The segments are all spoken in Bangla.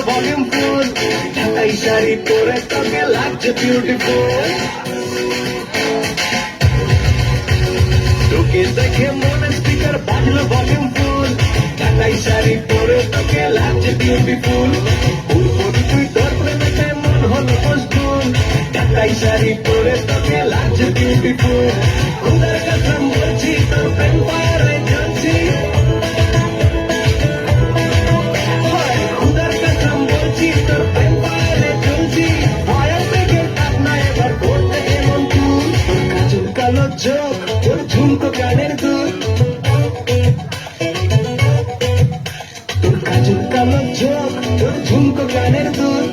ভলিউম ফুল, ঢাকাই শাড়ি পরে তোকে লাগছে বিউটিফুল। তোকে দেখে মনে স্পিকার বাজলো ভলিউম ফুল, ঢাকাই শাড়ি পরে তোকে লাগছে বিউটিফুল। ফুলপুরি তুই তোর প্রেমেতে মন হলো মজগুল, ঢাকাই শাড়ি পরে তোকে লাগছে বিউটিফুল। খুদার কাসম বলছি তোর প্রেম পায়ে জ্বলছি, খুদার কাসম বলছি তোর প্রেম পায়ে জ্বলছি। ভয়ের বেগে কান্না এবার করতে এমন তুল, তোর কাজল কালো চোখ, তোর ঝুমকো কানের দুল, তোর কাজল কালো চোখ, তোর ঝুমকো কানের দুল।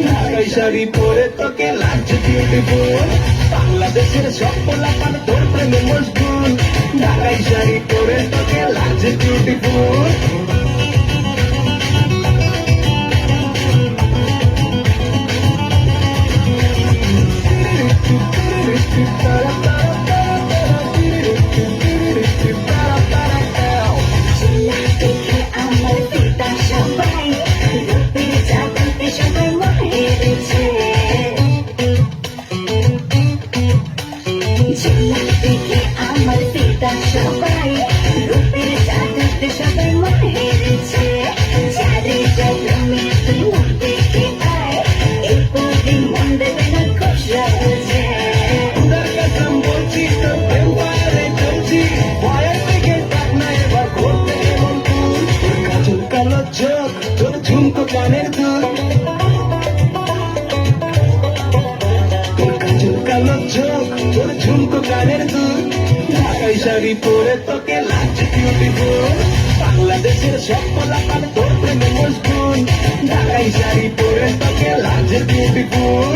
ঢাকাই শাড়ি পরে তোকে লাগছে বিউটিফুল, বাংলাদেশের সব পোলাপান তোর প্রেমে মশগুল। ঢাকাই শাড়ি পরে তোকে লাগছে বিউটিফুল। আমার পিতা সবাই রূপের জাদুতে সবাই মহেরেছে, ঝিলাক দেখে আমার পিতা সবাই রূপের জাদুতে সবাই মহেরেছে। যারে জন্মে তুই মুখ দেখে আয়, এই পরি মন দেবে না খুশ রাখছে। খুদার কাসম বলছি তোর প্রেম পায়ে জ্বলছি, ভয়ের বেগে কান্না এবার করতে এমন তুল। তোর কাজল কালো চোখ, তোর ঝুমকো কানের দুল, তোর কাজল কালো চোখ, তোর ঝুমকো কানের দুল। ঢাকাই শাড়ি পরে তোকে লাগছে বিউটিফুল, বাংলাদেশের সব পোলাপান তোর প্রেমে মশগুল। ঢাকাই শাড়ি পরে তোকে লাগছে বিউটিফুল।